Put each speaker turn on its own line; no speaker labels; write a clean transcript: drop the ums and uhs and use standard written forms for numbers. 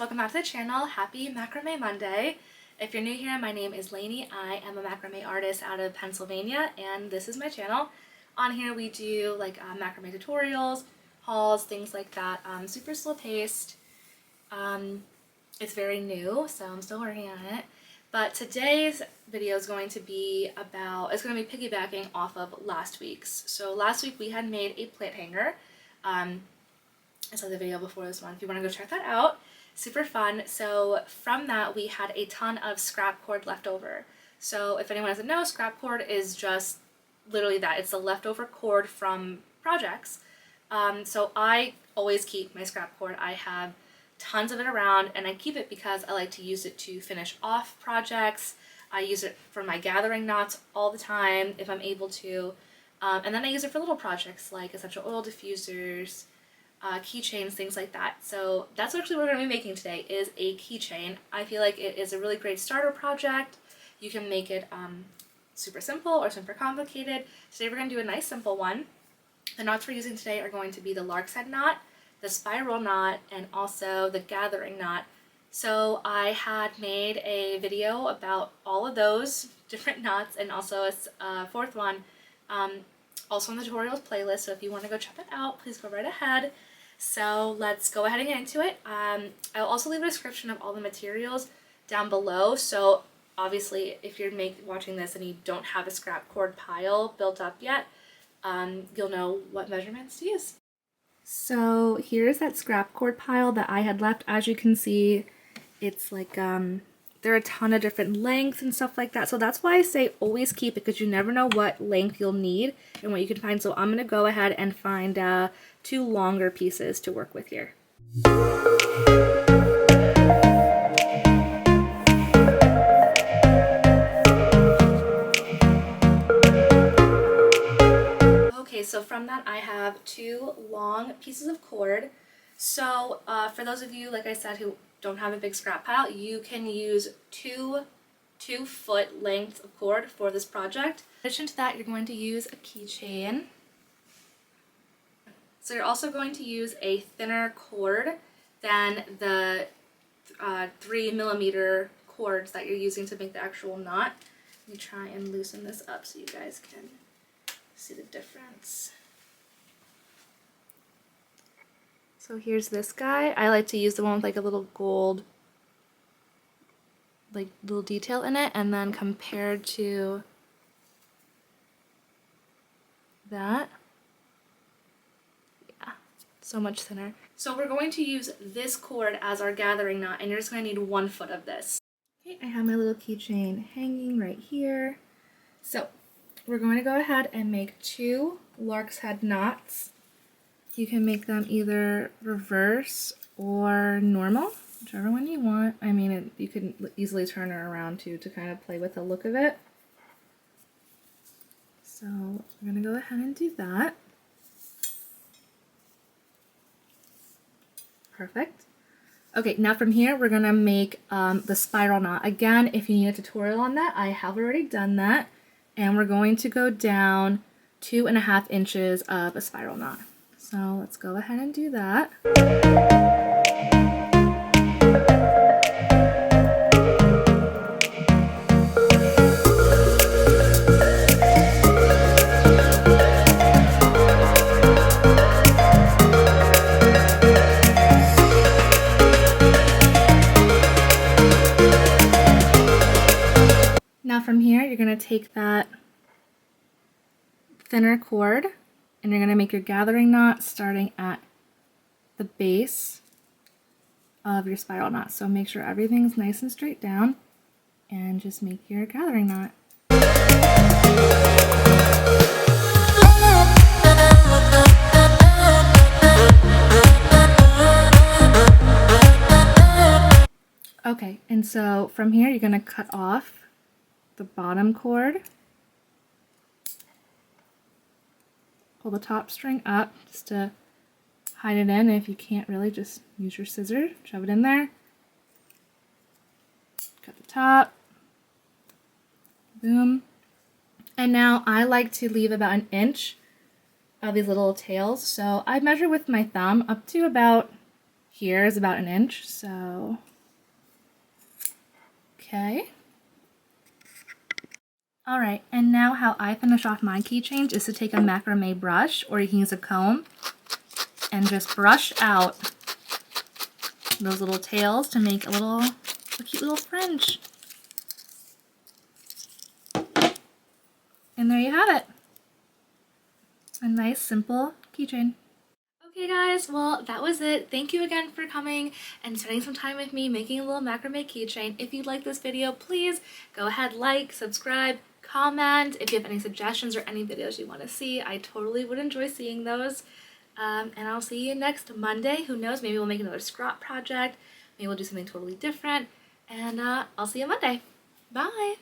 welcome back to the channel. Happy Macrame Monday. If you're new here, my name is Lainey. I am a macrame artist out of Pennsylvania, and this is my channel. On here we do like macrame tutorials, hauls, things like that. Super slow paced. It's very new, so I'm still working on it. But today's video is going to be piggybacking off of last week's. So last week we had made a plant hanger. I saw the video before this one if you want to go check that out. Super fun. So from that we had a ton of scrap cord left over. So if anyone doesn't know, scrap cord is just literally that. It's the leftover cord from projects. So I always keep my scrap cord. I have tons of it around, and I keep it because I like to use it to finish off projects. I use it for my gathering knots all the time if I'm able to. And then I use it for little projects like essential oil diffusers, keychains, things like that. So that's actually what we're going to be making today, is a keychain. I feel like it is a really great starter project. You can make it super simple or super complicated. Today we're going to do a nice simple one. The knots we're using today are going to be the lark's head knot, the spiral knot, and also the gathering knot. So I had made a video about all of those different knots, and also a fourth one also in the tutorials playlist, so if you want to go check that out, please go right ahead. So let's go ahead and get into it. I'll also leave a description of all the materials down below, so obviously if you're watching this and you don't have a scrap cord pile built up yet, you'll know what measurements to use. So here's that scrap cord pile that I had left. As you can see, it's like there are a ton of different lengths and stuff like that. So that's why I say always keep it, because you never know what length you'll need and what you can find. So I'm going to go ahead and find 2 longer pieces to work with here. Okay, so from that I have 2 long pieces of cord. So for those of you, like I said, who don't have a big scrap pile, you can use 2-foot length of cord for this project. In addition to that, you're going to use a keychain. So you're also going to use a thinner cord than the 3mm cords that you're using to make the actual knot. Let me try and loosen this up so you guys can see the difference. So here's this guy. I like to use the one with like a little gold, like little detail in it, and then compared to that, yeah, so much thinner. So we're going to use this cord as our gathering knot, and you're just going to need 1 foot of this. Okay, I have my little keychain hanging right here. So we're going to go ahead and make 2 lark's head knots. You can make them either reverse or normal, whichever one you want. I mean, you can easily turn her around too to kind of play with the look of it. So we're going to go ahead and do that. Perfect. Okay, now from here we're going to make the spiral knot. Again, if you need a tutorial on that, I have already done that. And we're going to go down 2.5 inches of a spiral knot. So let's go ahead and do that. Now from here, you're going to take that thinner cord and you're going to make your gathering knot starting at the base of your spiral knot. So make sure everything's nice and straight down and just make your gathering knot. Okay, and so from here you're going to cut off the bottom cord. Pull the top string up just to hide it in. If you can't really, just use your scissors, shove it in there. Cut the top. Boom. And now I like to leave about 1 inch of these little tails. So I measure with my thumb up to about here is about 1 inch, so okay. Alright, and now how I finish off my keychains is to take a macrame brush, or you can use a comb, and just brush out those little tails to make a cute little fringe. And there you have it. A nice, simple keychain. Okay guys, well that was it. Thank you again for coming and spending some time with me making a little macrame keychain. If you like this video, please go ahead, like, subscribe, comment. If you have any suggestions or any videos you want to see, I totally would enjoy seeing those. And I'll see you next Monday. Who knows, maybe we'll make another scrap project. Maybe we'll do something totally different. And I'll see you Monday. Bye!